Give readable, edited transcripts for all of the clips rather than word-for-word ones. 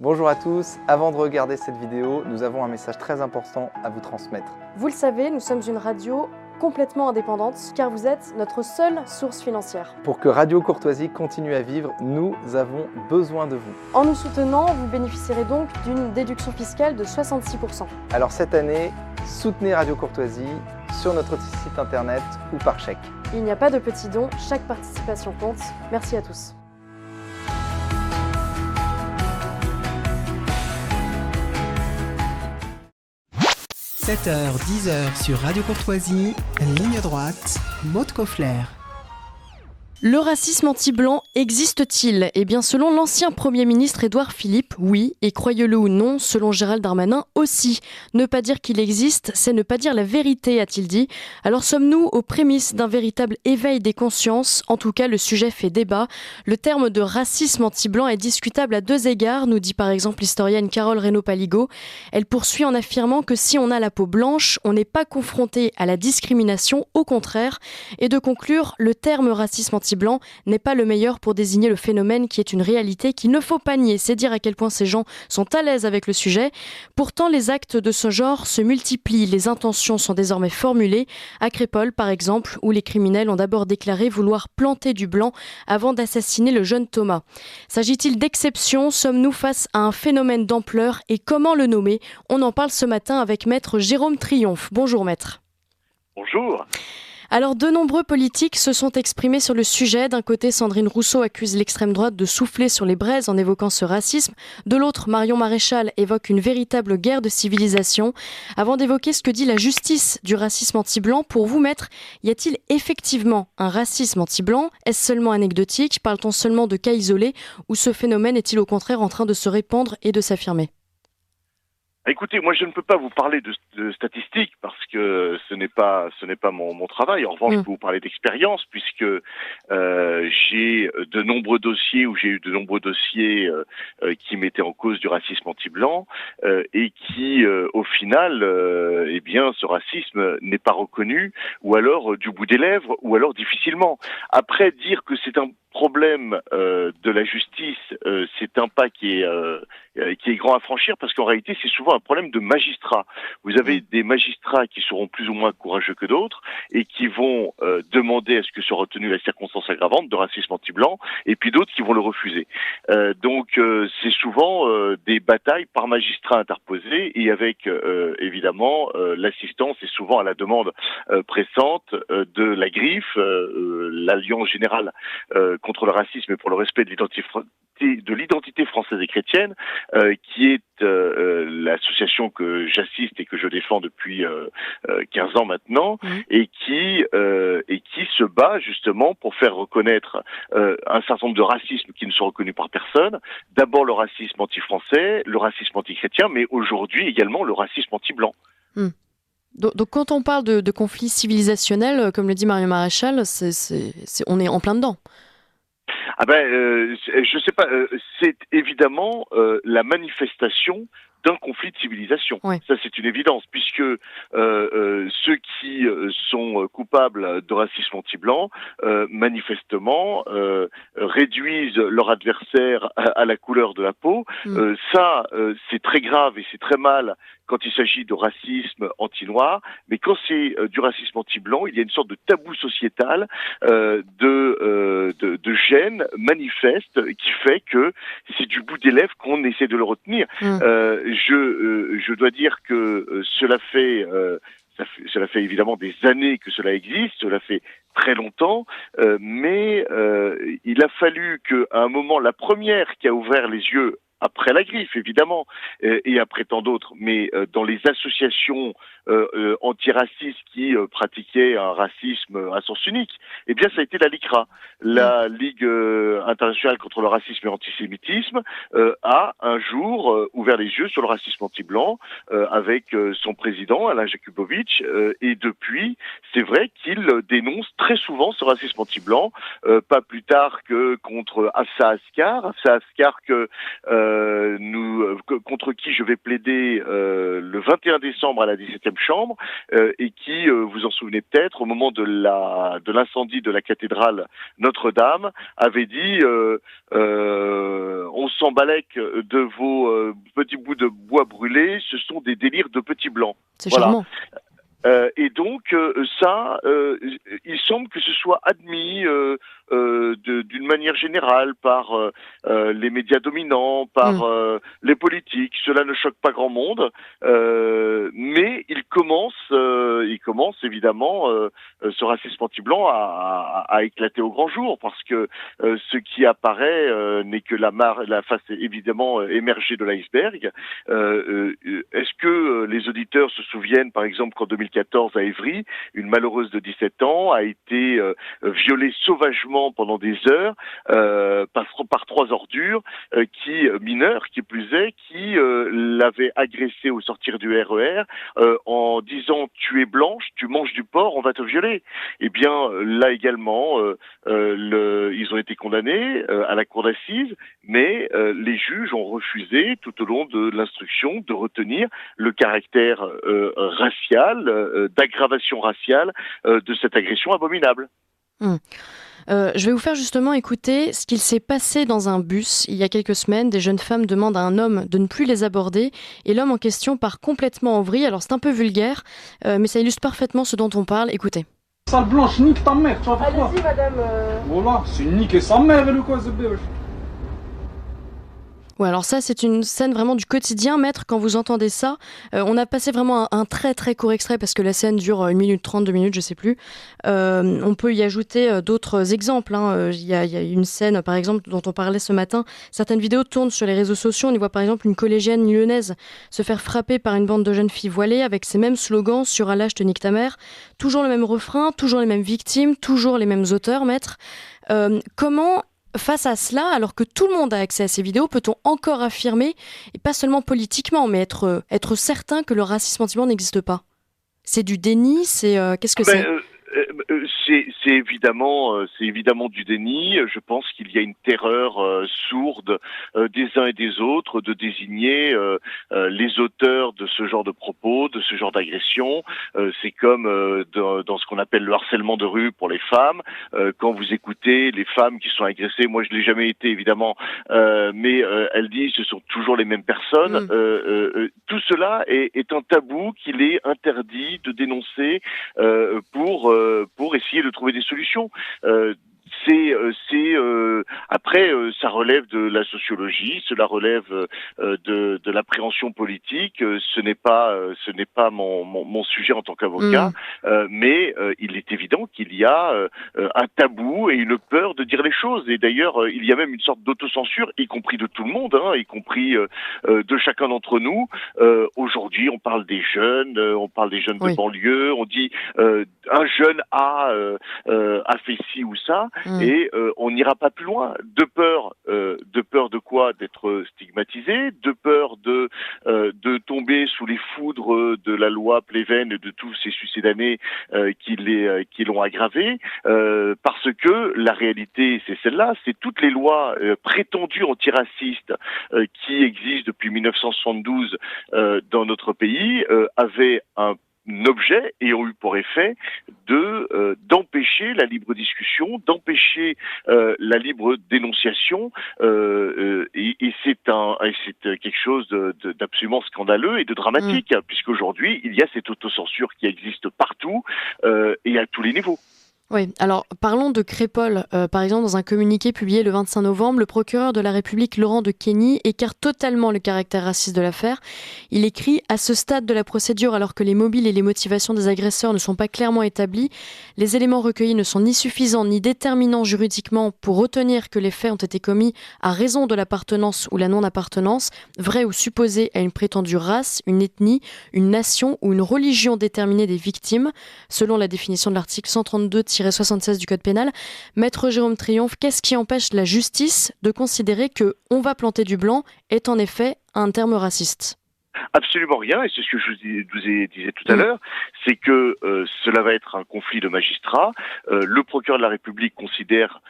Bonjour à tous, avant de regarder cette vidéo, nous avons un message très important à vous transmettre. Vous le savez, nous sommes une radio complètement indépendante car vous êtes notre seule source financière. Pour que Radio Courtoisie continue à vivre, nous avons besoin de vous. En nous soutenant, vous bénéficierez donc d'une déduction fiscale de 66%. Alors cette année, soutenez Radio Courtoisie sur notre site internet ou par chèque. Il n'y a pas de petits dons, chaque participation compte. Merci à tous. – 7h, 10h sur Radio Courtoisie, ligne droite, Maude Koffler. Le racisme anti-blanc existe-t-il ? Eh bien, selon l'ancien Premier ministre Édouard Philippe, oui, et croyez-le ou non, selon Gérald Darmanin aussi. Ne pas dire qu'il existe, c'est ne pas dire la vérité, a-t-il dit. Alors sommes-nous aux prémices d'un véritable éveil des consciences ? En tout cas, le sujet fait débat. Le terme de racisme anti-blanc est discutable à deux égards, nous dit par exemple l'historienne Carole Reynaud-Paligo. Elle poursuit en affirmant que si on a la peau blanche, on n'est pas confronté à la discrimination, au contraire. Et de conclure, le terme racisme anti-blanc n'est pas le meilleur pour désigner le phénomène qui est une réalité qu'il ne faut pas nier. C'est dire à quel point ces gens sont à l'aise avec le sujet. Pourtant, les actes de ce genre se multiplient. Les intentions sont désormais formulées. À Crépol, par exemple, où les criminels ont d'abord déclaré vouloir planter du blanc avant d'assassiner le jeune Thomas. S'agit-il d'exception ? Sommes-nous face à un phénomène d'ampleur ? Et comment le nommer ? On en parle ce matin avec maître Jérôme Triomphe. Bonjour maître. Bonjour. Alors, de nombreux politiques se sont exprimés sur le sujet. D'un côté, Sandrine Rousseau accuse l'extrême droite de souffler sur les braises en évoquant ce racisme. De l'autre, Marion Maréchal évoque une véritable guerre de civilisation. Avant d'évoquer ce que dit la justice du racisme anti-blanc, pour vous, maître, y a-t-il effectivement un racisme anti-blanc ? Est-ce seulement anecdotique ? Parle-t-on seulement de cas isolés ? Ou ce phénomène est-il au contraire en train de se répandre et de s'affirmer ? Écoutez, moi je ne peux pas vous parler de statistiques parce que ce n'est pas mon travail. En revanche, je peux vous parler d'expérience puisque j'ai eu de nombreux dossiers qui mettaient en cause du racisme anti-blanc et qui, au final, eh bien, ce racisme n'est pas reconnu ou alors du bout des lèvres ou alors difficilement. Après, dire que c'est un problème de la justice, c'est un pas qui est grand à franchir parce qu'en réalité c'est souvent un problème de magistrats. Vous avez des magistrats qui seront plus ou moins courageux que d'autres et qui vont demander à ce que soit retenue la circonstance aggravante de racisme anti-blanc et puis d'autres qui vont le refuser. Donc c'est souvent des batailles par magistrats interposés et avec évidemment l'assistance et souvent à la demande pressante de la Griffe, l'Alliance générale contre le racisme et pour le respect de l'identité française et chrétienne, qui est l'association que j'assiste et que je défends depuis 15 ans maintenant, et qui se bat justement pour faire reconnaître un certain nombre de racismes qui ne sont reconnus par personne. D'abord le racisme anti-français, le racisme anti-chrétien, mais aujourd'hui également le racisme anti-blanc. Donc quand on parle de conflits civilisationnels, comme le dit Marion Maréchal, on est en plein dedans. Ah ben, je sais pas. C'est évidemment la manifestation d'un conflit de civilisation. Ouais. Ça, c'est une évidence, puisque ceux qui sont coupables de racisme anti-blanc, manifestement, réduisent leur adversaire à la couleur de la peau. Ça, c'est très grave et c'est très mal quand il s'agit de racisme anti-noir, mais quand c'est du racisme anti-blanc, il y a une sorte de tabou sociétal, de gêne manifeste qui fait que c'est du bout des lèvres qu'on essaie de le retenir. Je dois dire que cela fait évidemment des années que cela existe, cela fait très longtemps, mais il a fallu qu'à un moment, la première qui a ouvert les yeux après la Griffe, évidemment, et après tant d'autres, mais dans les associations antiracistes qui pratiquaient un racisme à sens unique, eh bien, ça a été la LICRA, la Ligue internationale contre le racisme et l'antisémitisme, a un jour ouvert les yeux sur le racisme anti-blanc avec son président, Alain Jakubowicz, et depuis, c'est vrai qu'il dénonce très souvent ce racisme anti-blanc, pas plus tard que contre Afsa Askar que contre qui je vais plaider le 21 décembre à la 17e chambre, et qui, vous en souvenez peut-être, au moment de l'incendie de la cathédrale Notre-Dame, avait dit on s'embalèque de vos petits bouts de bois brûlés, ce sont des délires de petits blancs. C'est charmant. Et donc il semble que ce soit admis d'une manière générale par les médias dominants, par les politiques. Cela ne choque pas grand monde, mais il commence évidemment ce racisme anti-blanc à éclater au grand jour, parce que ce qui apparaît n'est que la face évidemment émergée de l'iceberg. Est-ce que les auditeurs se souviennent, par exemple, qu'en 2014 à Évry, une malheureuse de 17 ans a été violée sauvagement pendant des heures par 3 ordures mineures qui plus est, qui l'avaient agressée au sortir du RER en disant « tu es blanche, tu manges du porc, on va te violer ». Eh bien là également, ils ont été condamnés à la cour d'assises, mais les juges ont refusé tout au long de l'instruction de retenir le caractère racial, d'aggravation raciale de cette agression abominable. Je vais vous faire justement écouter ce qu'il s'est passé dans un bus il y a quelques semaines. Des jeunes femmes demandent à un homme de ne plus les aborder et l'homme en question part complètement en vrille. Alors c'est un peu vulgaire, mais ça illustre parfaitement ce dont on parle. Écoutez. Sale blanche, nique ta mère, tu vas faire quoi? Allez-y madame. Voilà, c'est niquer sa mère et le quoi, ce bébé. Ouais, alors ça, c'est une scène vraiment du quotidien. Maître, quand vous entendez ça, on a passé vraiment un très très court extrait parce que la scène dure 1 minute 30, 2 minutes, je sais plus. On peut y ajouter d'autres exemples. Il y a une scène, par exemple, dont on parlait ce matin. Certaines vidéos tournent sur les réseaux sociaux. On y voit par exemple une collégienne lyonnaise se faire frapper par une bande de jeunes filles voilées avec ces mêmes slogans sur un lâche te nique ta mère. Toujours le même refrain, toujours les mêmes victimes, toujours les mêmes auteurs, maître. Comment... Face à cela, alors que tout le monde a accès à ces vidéos, peut-on encore affirmer, et pas seulement politiquement, mais être certain que le racisme anti-blanc n'existe pas? C'est du déni, qu'est-ce que c'est? C'est évidemment du déni. Je pense qu'il y a une terreur sourde des uns et des autres de désigner les auteurs de ce genre de propos, de ce genre d'agression. C'est comme dans ce qu'on appelle le harcèlement de rue pour les femmes. Quand vous écoutez les femmes qui sont agressées, moi je l'ai jamais été évidemment, mais elles disent ce sont toujours les mêmes personnes. Tout cela est un tabou qu'il est interdit de dénoncer pour essayer de trouver des solutions. Après, ça relève de la sociologie, cela relève de l'appréhension politique. Ce n'est pas mon sujet en tant qu'avocat, mais il est évident qu'il y a un tabou et une peur de dire les choses. Et d'ailleurs, il y a même une sorte d'autocensure, y compris de tout le monde, y compris de chacun d'entre nous. Aujourd'hui, on parle des jeunes, de banlieue. On dit un jeune a fait ci ou ça. Et on n'ira pas plus loin, de peur de quoi? D'être stigmatisé, de peur de tomber sous les foudres de la loi Pleven et de tous ces succédanés qui l'ont aggravé, parce que la réalité c'est celle-là, c'est toutes les lois prétendues antiracistes qui existent depuis 1972 dans notre pays avaient un objet et ont eu pour effet d'empêcher la libre discussion, d'empêcher la libre dénonciation, et c'est quelque chose d'absolument scandaleux et de dramatique, puisqu'aujourd'hui il y a cette autocensure qui existe partout et à tous les niveaux. Oui, alors parlons de Crépol. Par exemple, dans un communiqué publié le 25 novembre, le procureur de la République, Laurent de Queigny, écarte totalement le caractère raciste de l'affaire. Il écrit « À ce stade de la procédure, alors que les mobiles et les motivations des agresseurs ne sont pas clairement établis, les éléments recueillis ne sont ni suffisants ni déterminants juridiquement pour retenir que les faits ont été commis à raison de l'appartenance ou la non-appartenance, vraie ou supposée à une prétendue race, une ethnie, une nation ou une religion déterminée des victimes, selon la définition de l'article 132-76 du Code pénal. Maître Jérôme Triomphe, qu'est-ce qui empêche la justice de considérer que « on va planter du blanc » est en effet un terme raciste? Absolument rien, et c'est ce que je vous disais tout à l'heure, c'est que cela va être un conflit de magistrats. Le procureur de la République considère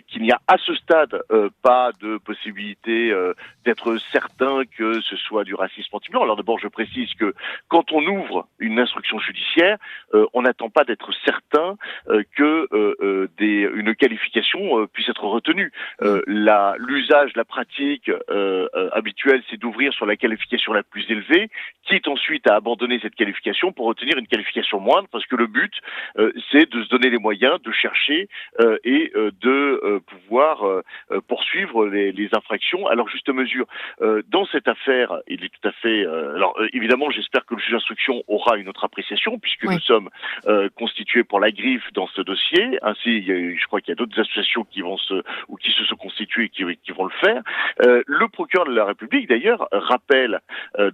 qu'il n'y a à ce stade pas de possibilité d'être certain que ce soit du racisme anti-blanc. Alors d'abord, je précise que quand on ouvre une instruction judiciaire, on n'attend pas d'être certain que une qualification puisse être retenue. L'usage, la pratique habituelle, c'est d'ouvrir sur la qualification la plus élevée, quitte ensuite à abandonner cette qualification pour obtenir une qualification moindre, parce que le but, c'est de se donner les moyens de chercher et de pouvoir poursuivre les infractions à leur juste mesure. Dans cette affaire, il est tout à fait... évidemment, j'espère que le juge d'instruction aura une autre appréciation, puisque nous sommes constitués pour la griffe dans ce dossier. Ainsi, je crois qu'il y a d'autres associations qui se sont constituées et qui vont le faire. Le procureur de la République, d'ailleurs, rappelle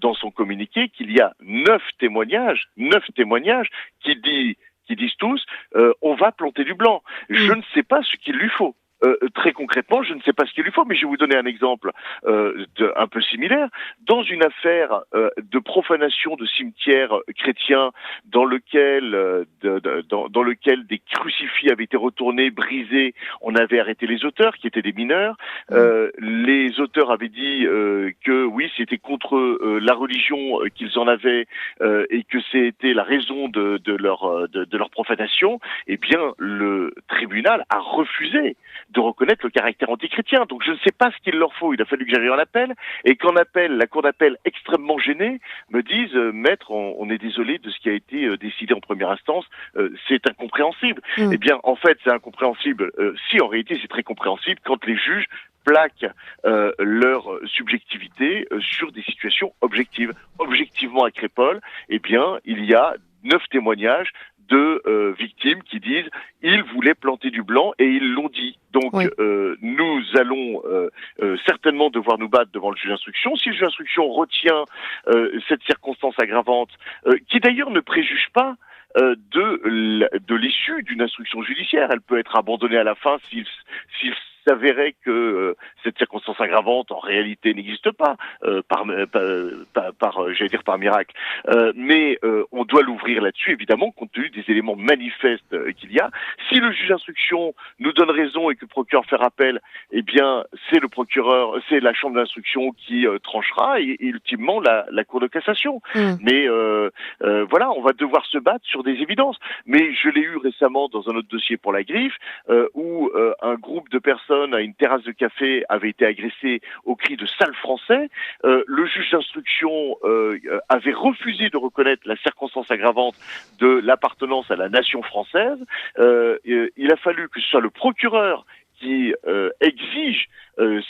dans son communiqué qu'il y a 9 témoignages qui disent tous on va planter du blanc. Je ne sais pas ce qu'il lui faut. Très concrètement, je ne sais pas ce qu'il lui faut, mais je vais vous donner un exemple un peu similaire. Dans une affaire de profanation de cimetières chrétiens dans lequel des crucifix avaient été retournés, brisés, on avait arrêté les auteurs qui étaient des mineurs. Les auteurs avaient dit que oui, c'était contre la religion qu'ils en avaient et que c'était la raison de leur profanation. Eh bien, le tribunal a refusé de reconnaître le caractère antichrétien. Donc je ne sais pas ce qu'il leur faut. Il a fallu que j'aille en appel, et qu'en appel, la cour d'appel, extrêmement gênée, me dise maître, on est désolé de ce qui a été décidé en première instance, c'est incompréhensible. Eh bien, en fait, c'est incompréhensible. Si, en réalité, c'est très compréhensible quand les juges plaquent leur subjectivité sur des situations objectives. Objectivement, à Crépol, eh bien, il y a 9 témoignages de victimes qui disent ils voulaient planter du blanc et ils l'ont dit. Donc nous allons certainement devoir nous battre devant le juge d'instruction. Si le juge d'instruction retient cette circonstance aggravante, qui d'ailleurs ne préjuge pas de l'issue d'une instruction judiciaire, elle peut être abandonnée à la fin s'il s'avérait que cette circonstance aggravante en réalité n'existe pas par miracle. Mais on doit l'ouvrir là-dessus, évidemment, compte tenu des éléments manifestes qu'il y a. Si le juge d'instruction nous donne raison et que le procureur fait appel, eh bien c'est la chambre d'instruction qui tranchera et ultimement la cour de cassation. Mais voilà, on va devoir se battre sur des évidences. Mais je l'ai eu récemment dans un autre dossier pour la griffe où un groupe de personnes à une terrasse de café avait été agressé au cri de sale français. Le juge d'instruction avait refusé de reconnaître la circonstance aggravante de l'appartenance à la nation française. Il a fallu que ce soit le procureur qui exige que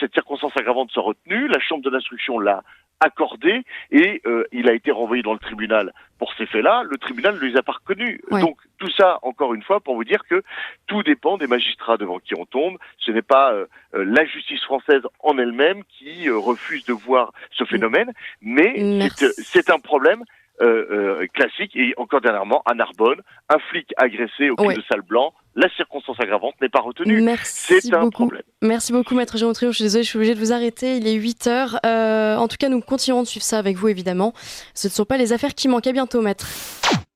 cette circonstance aggravante soit retenue. La chambre de l'instruction l'a accordé et il a été renvoyé dans le tribunal pour ces faits-là. Le tribunal ne les a pas reconnus. Donc tout ça, encore une fois, pour vous dire que tout dépend des magistrats devant qui on tombe. Ce n'est pas la justice française en elle-même qui refuse de voir ce phénomène, mais c'est un problème classique. Et encore dernièrement, à Narbonne, un flic agressé au cri de sale blanc, la circonstance aggravante n'est pas retenue. C'est un problème. Merci beaucoup, maître Jérôme Trio. Je suis désolée, je suis obligée de vous arrêter. Il est 8h. En tout cas, nous continuerons de suivre ça avec vous, évidemment. Ce ne sont pas les affaires qui manquent. À bientôt, maître.